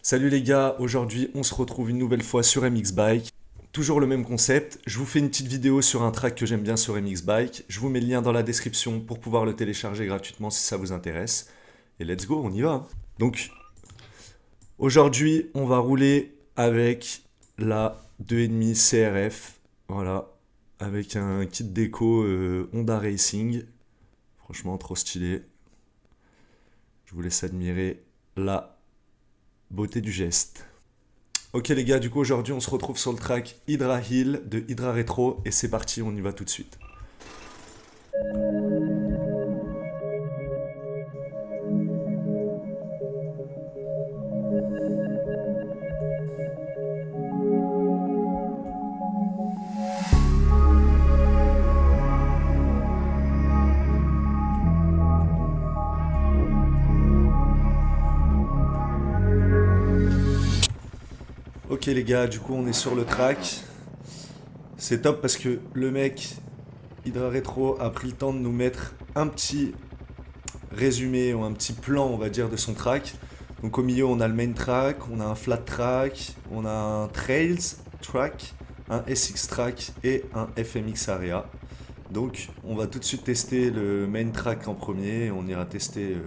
Salut les gars, aujourd'hui on se retrouve une nouvelle fois sur MX Bike. Toujours le même concept, je vous fais une petite vidéo sur un track que j'aime bien sur MX Bike. Je vous mets le lien dans la description pour pouvoir le télécharger gratuitement si ça vous intéresse. Et let's go, on y va. Donc aujourd'hui on va rouler avec la 2.5 CRF. Voilà, avec un kit déco Honda Racing. Franchement trop stylé. Je vous laisse admirer la beauté du geste. Ok les gars, du coup aujourd'hui on se retrouve sur le track Hydra Hill de Hydra Retro et c'est parti, on y va tout de suite. Ok les gars, du coup on est sur le track. C'est top parce que le mec Hydra Retro a pris le temps de nous mettre un petit résumé ou un petit plan on va dire de son track. Donc au milieu on a le main track, on a un flat track, on a un trails track, un SX track et un FMX area. Donc on va tout de suite tester le main track en premier et on ira tester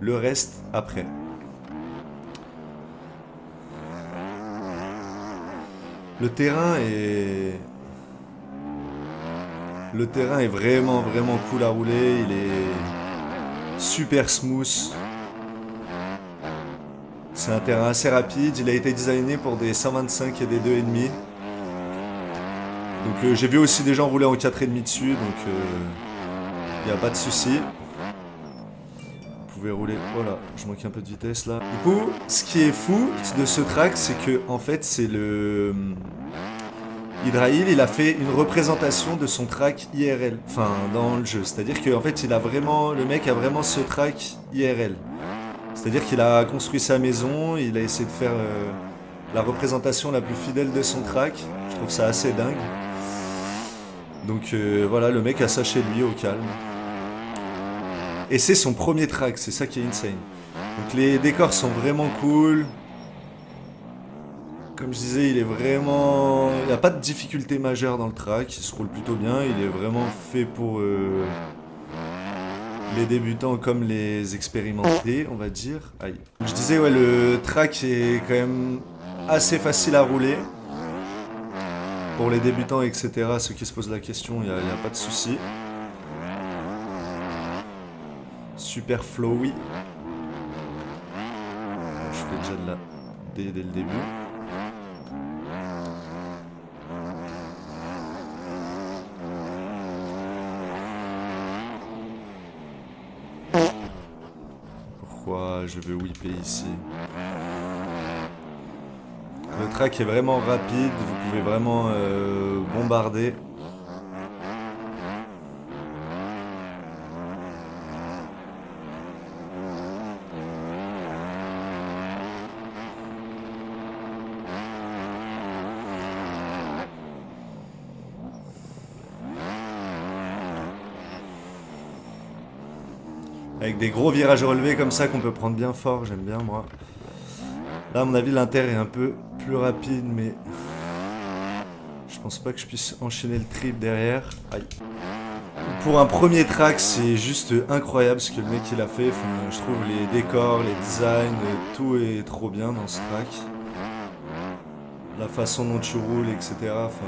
le reste après. Le terrain est... Le terrain est vraiment cool à rouler, il est super smooth. C'est un terrain assez rapide, il a été designé pour des 125 et des 2,5. Donc j'ai vu aussi des gens rouler en 4,5 dessus, donc il n'y a pas de souci. Vous pouvez rouler, voilà, je manque un peu de vitesse là. Du coup, ce qui est fou de ce track, c'est que en fait c'est le... Hydra Hill, il a fait une représentation de son track IRL, enfin dans le jeu. C'est-à-dire que en fait, le mec a vraiment ce track IRL. C'est-à-dire qu'il a construit sa maison, il a essayé de faire la représentation la plus fidèle de son track. Je trouve ça assez dingue. Donc voilà, le mec a ça chez lui au calme. Et c'est son premier track, c'est ça qui est insane. Donc les décors sont vraiment cool. Comme je disais, il est vraiment... Il n'y a pas de difficulté majeure dans le track, il se roule plutôt bien, il est vraiment fait pour les débutants comme les expérimentés, on va dire. Aïe. Je disais, ouais, le track est quand même assez facile à rouler. Pour les débutants, etc., ceux qui se posent la question, il n'y a pas de souci. Super flowy. Je fais déjà de la... dès le début. Pourquoi je veux whipper ici? Le track est vraiment rapide, vous pouvez vraiment bombarder. Avec des gros virages relevés comme ça qu'on peut prendre bien fort, j'aime bien moi. Là à mon avis l'inter est un peu plus rapide mais je pense pas que je puisse enchaîner le trip derrière. Aïe. Pour un premier track c'est juste incroyable ce que le mec il a fait. Enfin, je trouve les décors, les designs, tout est trop bien dans ce track. La façon dont tu roules, etc. Enfin,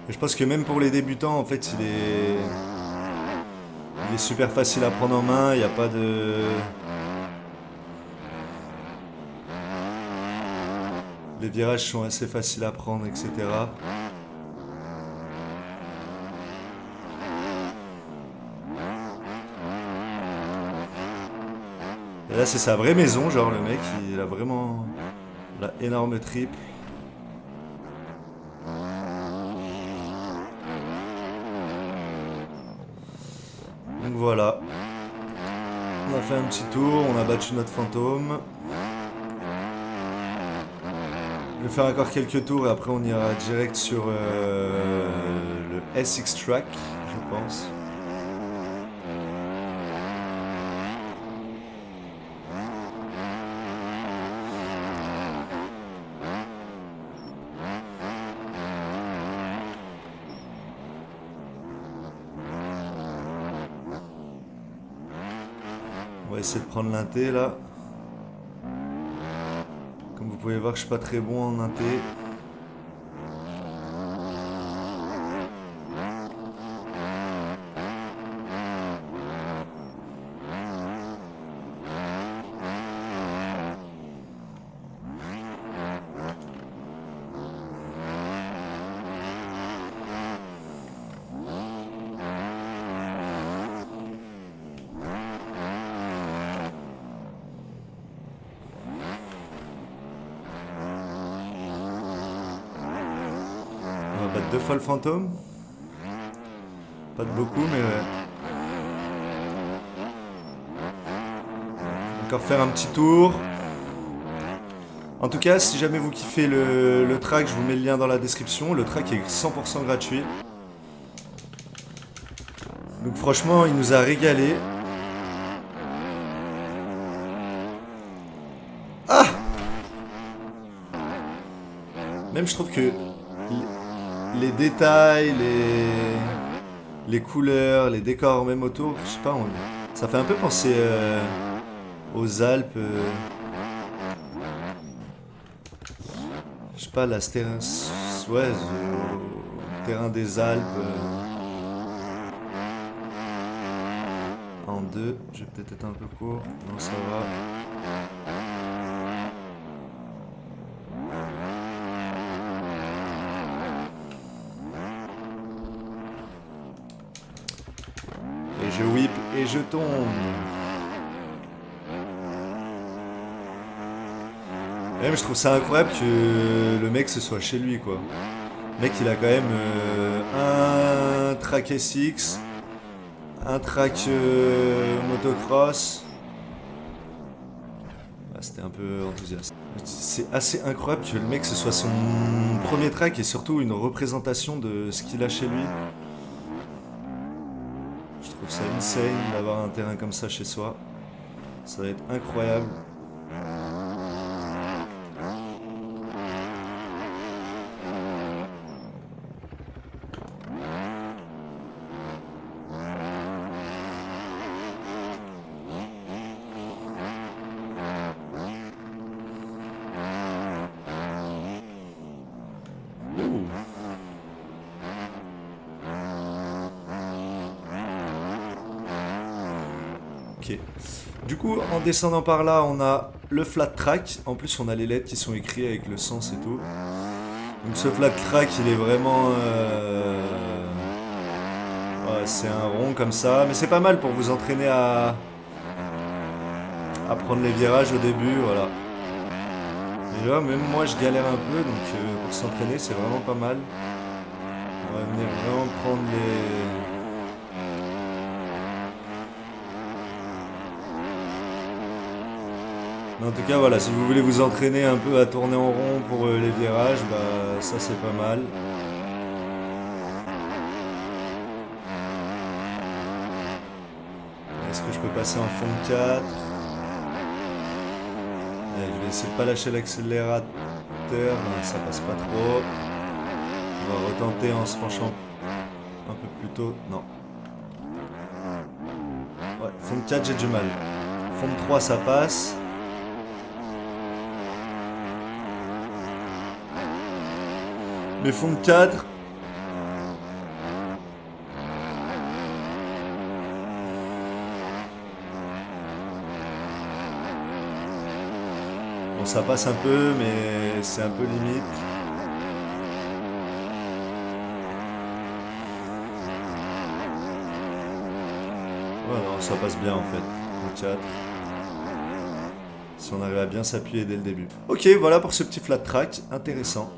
et je pense que même pour les débutants, en fait, il est super facile à prendre en main. Il n'y a pas de... Les virages sont assez faciles à prendre, etc. Et là, c'est sa vraie maison, genre le mec, il a vraiment la énorme trip. voilà. On a fait un petit tour, on a battu notre fantôme. Je vais faire encore quelques tours et après on ira direct sur le SX Track, je pense. On va essayer de prendre l'inté là. Comme vous pouvez voir, je suis pas très bon en inté. On va battre 2 fois le fantôme. Pas de beaucoup, mais ouais. Encore faire un petit tour. En tout cas, si jamais vous kiffez le track, je vous mets le lien dans la description. Le track est 100% gratuit. Donc franchement, il nous a régalé. Ah! Même je trouve que les détails, les couleurs, les décors même autour, je sais pas, ça fait un peu penser aux Alpes. Je sais pas, ouais, au terrain des Alpes. En 2, je vais peut-être être un peu court. Non, ça va. Et je whip et je tombe. Même je trouve ça incroyable que le mec ce soit chez lui quoi. Le mec il a quand même un track SX, un track motocross. Ah, c'était un peu enthousiaste. C'est assez incroyable que le mec ce soit son premier track et surtout une représentation de ce qu'il a chez lui. Je trouve ça insane d'avoir un terrain comme ça chez soi. Ça va être incroyable. Ok. Du coup, en descendant par là, on a le flat track. En plus, on a les lettres qui sont écrites avec le sens et tout. Donc ce flat track, il est vraiment... ouais, c'est un rond comme ça. Mais c'est pas mal pour vous entraîner à prendre les virages au début, voilà. Et là, même moi, je galère un peu, donc pour s'entraîner, c'est vraiment pas mal. On va venir vraiment prendre les... Mais en tout cas, voilà, si vous voulez vous entraîner un peu à tourner en rond pour les virages, bah ça c'est pas mal. Est-ce que je peux passer en fond de 4 ? Je vais essayer de pas lâcher l'accélérateur, ça passe pas trop. On va retenter en se penchant un peu plus tôt. Non. Ouais, fond de 4 j'ai du mal. Fond de 3 ça passe. Mais fond de 4. Bon, ça passe un peu, mais c'est un peu limite. Ouais, non, ça passe bien en fait. Fond de 4. Si on arrive à bien s'appuyer dès le début. Ok, voilà pour ce petit flat track. Intéressant.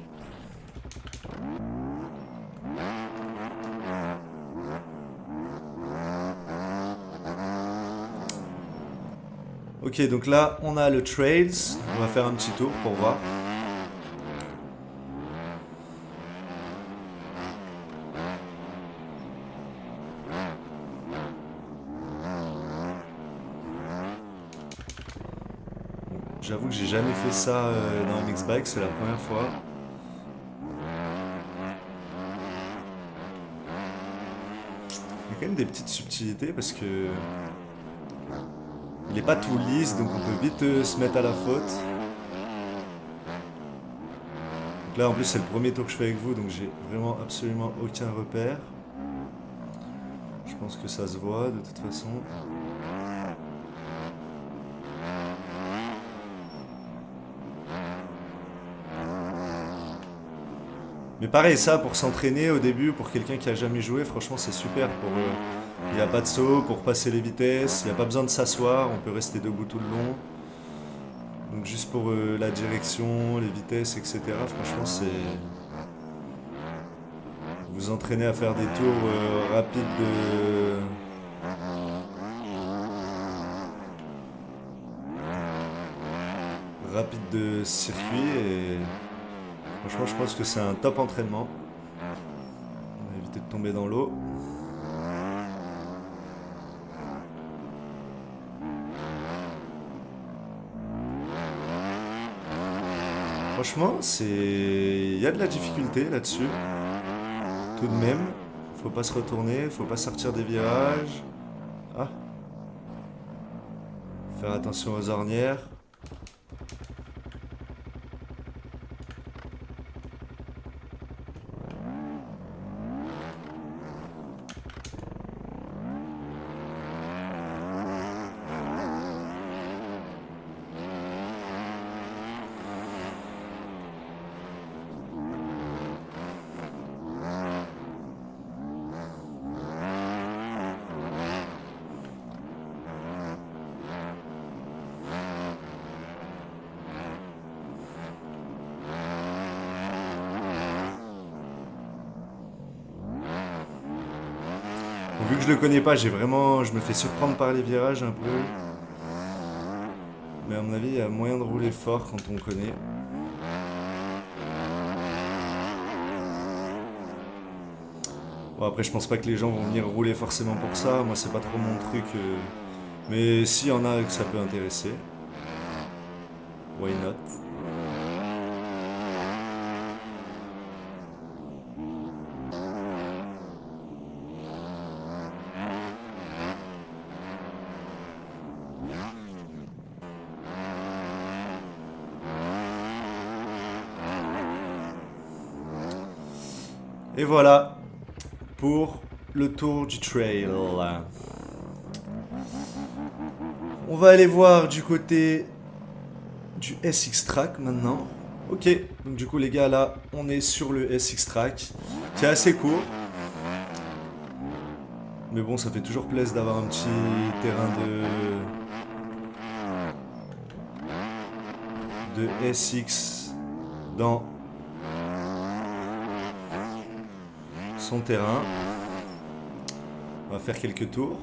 Ok, donc là, on a le Trails. On va faire un petit tour pour voir. J'avoue que j'ai jamais fait ça dans un mix-bike, c'est la première fois. Il y a quand même des petites subtilités parce que il est pas tout lisse, donc on peut vite se mettre à la faute. Donc là, en plus, c'est le premier tour que je fais avec vous, donc j'ai vraiment absolument aucun repère. Je pense que ça se voit de toute façon. Mais pareil, ça, pour s'entraîner au début, pour quelqu'un qui a jamais joué, franchement, c'est super. Il n'y a pas de saut pour passer les vitesses, il n'y a pas besoin de s'asseoir, on peut rester debout tout le long. Donc juste pour la direction, les vitesses, etc. Franchement, c'est... Vous entraînez à faire des tours rapides de circuit et franchement, je pense que c'est un top entraînement. On va éviter de tomber dans l'eau. Franchement, il y a de la difficulté là-dessus. Tout de même, faut pas se retourner, faut pas sortir des virages. Ah. Faire attention aux ornières. Vu que je le connais pas, je me fais surprendre par les virages un peu. Mais à mon avis, il y a moyen de rouler fort quand on connaît. Bon, après, je pense pas que les gens vont venir rouler forcément pour ça. Moi, c'est pas trop mon truc. Mais s'il y en a que ça peut intéresser, why not? Et voilà pour le tour du trail. On va aller voir du côté du SX Track maintenant. Ok, donc du coup les gars là, on est sur le SX Track, qui est assez court. Mais bon, ça fait toujours plaisir d'avoir un petit terrain de SX dans son terrain. On va faire quelques tours.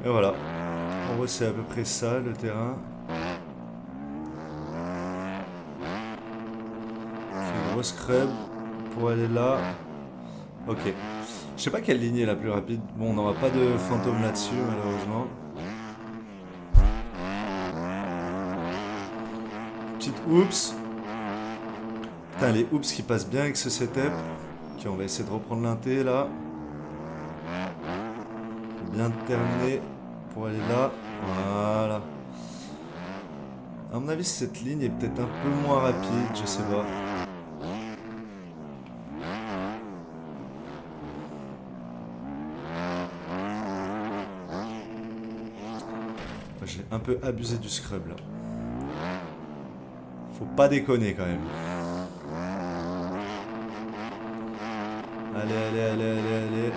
Et voilà. En gros, c'est à peu près ça le terrain. Une grosse crème pour aller là. Ok. Je sais pas quelle ligne est la plus rapide. Bon, on n'aura pas de fantôme là-dessus, malheureusement. Petite oups. Putain, les oups qui passent bien avec ce setup. Ok, on va essayer de reprendre l'inté là. Bien terminé pour aller là. Voilà. À mon avis, cette ligne est peut-être un peu moins rapide, je sais pas. J'ai un peu abusé du scrub là. Faut pas déconner quand même. Allez, allez, allez, allez, allez.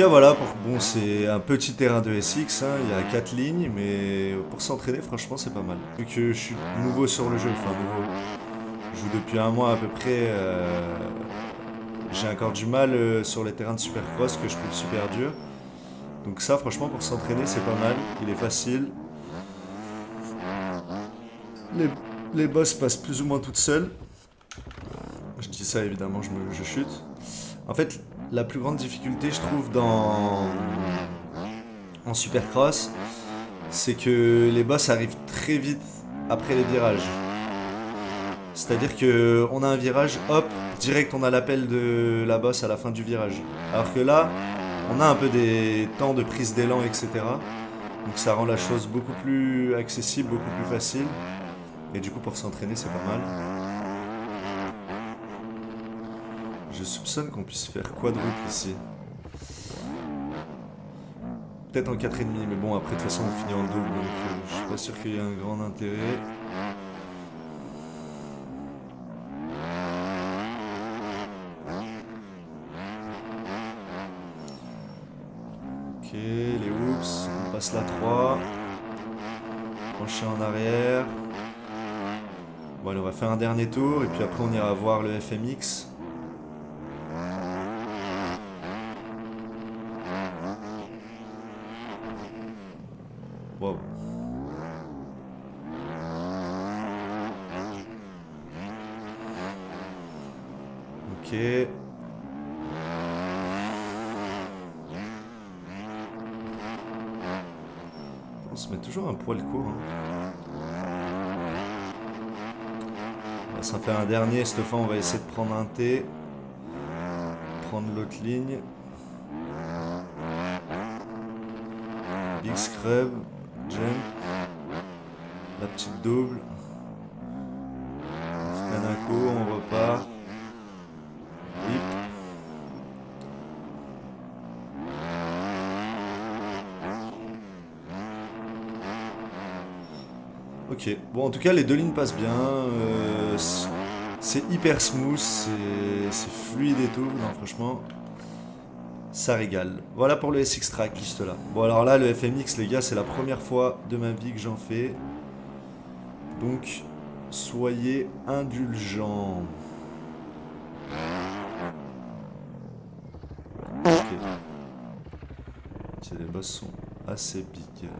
cas voilà, bon c'est un petit terrain de SX, hein, il y a 4 lignes, mais pour s'entraîner franchement c'est pas mal. Vu que je suis nouveau sur le jeu, enfin nouveau, je joue depuis un mois à peu près, j'ai encore du mal sur les terrains de Supercross que je trouve super dur. Donc ça franchement pour s'entraîner c'est pas mal, il est facile. Les, les bosses passent plus ou moins toutes seules. Je dis ça évidemment, je chute. En fait, la plus grande difficulté, je trouve, en Supercross, c'est que les boss arrivent très vite après les virages. C'est-à-dire que on a un virage, hop, direct on a l'appel de la boss à la fin du virage. Alors que là, on a un peu des temps de prise d'élan, etc. Donc ça rend la chose beaucoup plus accessible, beaucoup plus facile. Et du coup, pour s'entraîner, c'est pas mal. Je soupçonne qu'on puisse faire quadruple ici. Peut-être en 4,5, mais bon, après, de toute façon, on finit en double, donc je suis pas sûr qu'il y ait un grand intérêt. Ok, les whoops, on passe la 3. Crochet en arrière. Bon, allez, on va faire un dernier tour, et puis après, on ira voir le FMX. Wow. Ok. On se met toujours un poil court. Hein. On va s'en faire un dernier. Cette fois, on va essayer de prendre un T. Prendre l'autre ligne. Big scrub. Jump. La petite double. On se freine un coup, on repart. Whip. Ok, bon en tout cas les deux lignes passent bien, c'est hyper smooth, c'est fluide et tout, non franchement, ça régale. Voilà pour le SX Track, juste là. Bon alors là le FMX les gars c'est la première fois de ma vie que j'en fais, donc soyez indulgents. Ok, les boss sont assez big.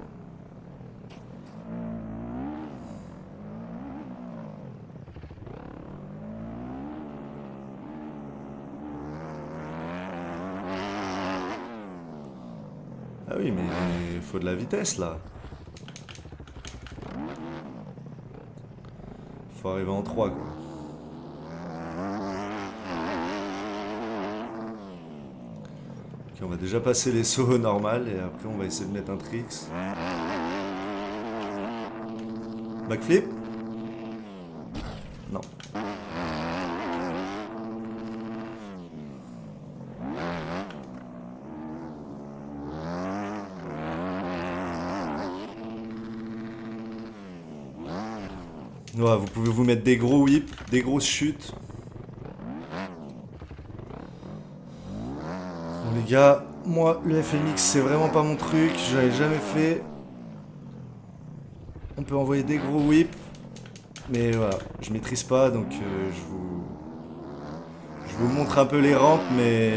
Ah oui, mais il faut de la vitesse là. Faut arriver en 3 quoi. Ok, on va déjà passer les sauts normales et après on va essayer de mettre un tricks. Backflip? Non. Ouais, vous pouvez vous mettre des gros whips, des grosses chutes. Bon les gars, moi le FMX c'est vraiment pas mon truc, j'avais jamais fait. On peut envoyer des gros whips, mais voilà, je maîtrise pas donc je vous montre un peu les rampes, mais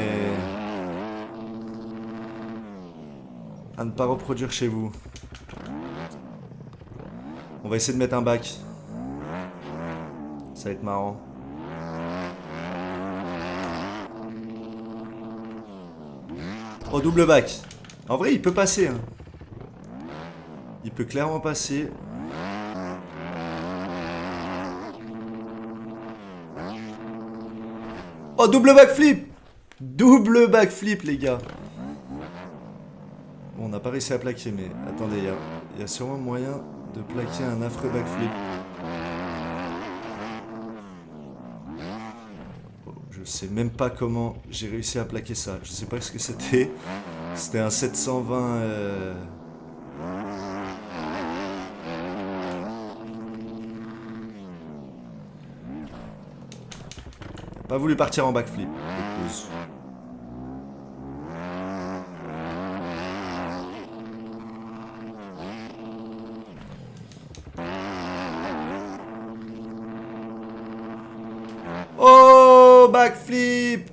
à ne pas reproduire chez vous. On va essayer de mettre un back. Ça va être marrant. Oh, double back. En vrai, il peut passer. Hein. Il peut clairement passer. Oh, double backflip. Double backflip, les gars. Bon, on n'a pas réussi à plaquer, mais attendez, il y a sûrement moyen de plaquer un affreux backflip. Je sais même pas comment j'ai réussi à plaquer ça. Je sais pas ce que c'était. C'était un 720. Pas voulu partir en backflip. backflip.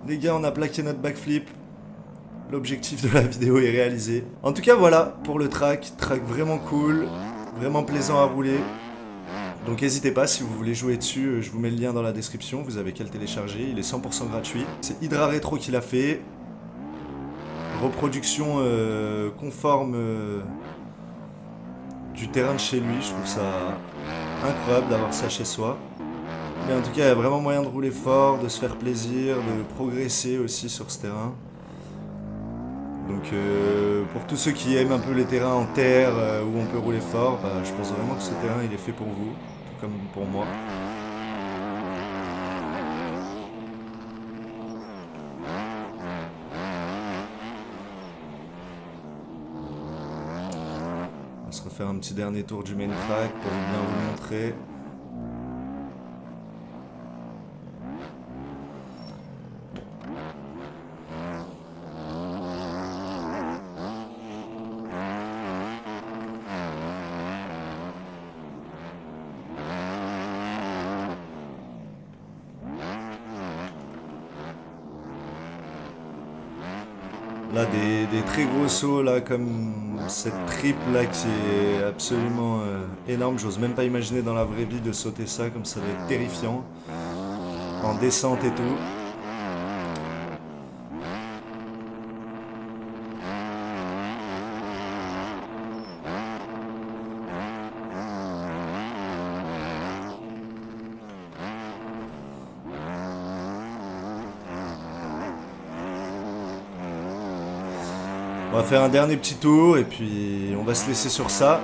Les gars, on a plaqué notre backflip. L'objectif de la vidéo est réalisé. En tout cas, voilà pour le track. Track vraiment cool, vraiment plaisant à rouler. Donc n'hésitez pas, si vous voulez jouer dessus, je vous mets le lien dans la description. Vous avez qu'à le télécharger, il est 100% gratuit. C'est Hydra Retro qui l'a fait. Reproduction conforme du terrain de chez lui. Je trouve ça incroyable d'avoir ça chez soi. Mais en tout cas, il y a vraiment moyen de rouler fort, de se faire plaisir, de progresser aussi sur ce terrain. Donc pour tous ceux qui aiment un peu les terrains en terre où on peut rouler fort, bah, je pense vraiment que ce terrain il est fait pour vous, tout comme pour moi. On va se refaire un petit dernier tour du main track pour bien vous montrer. Là, des très gros sauts, là, comme cette triple là qui est absolument énorme. J'ose même pas imaginer dans la vraie vie de sauter ça, comme ça va être terrifiant. En descente et tout. On va faire un dernier petit tour et puis on va se laisser sur ça.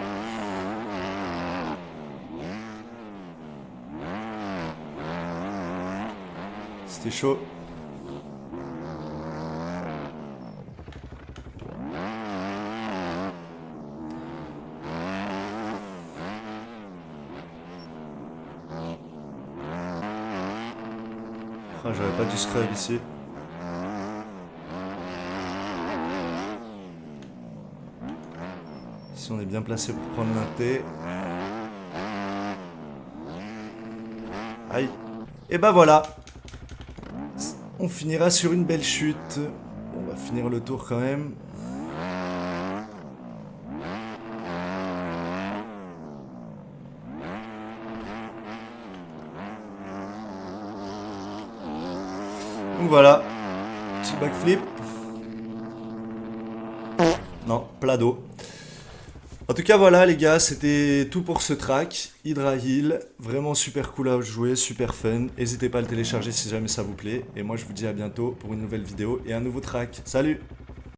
C'était chaud. Ah, j'aurais pas dû scrub ici. Si on est bien placé pour prendre l'inté. Aïe. Et bah voilà. On finira sur une belle chute. On va finir le tour quand même. Donc voilà. Petit backflip. Non, plat d'eau. En tout cas voilà les gars, c'était tout pour ce track, Hydra Hill, vraiment super cool à jouer, super fun, n'hésitez pas à le télécharger si jamais ça vous plaît, et moi je vous dis à bientôt pour une nouvelle vidéo et un nouveau track, salut!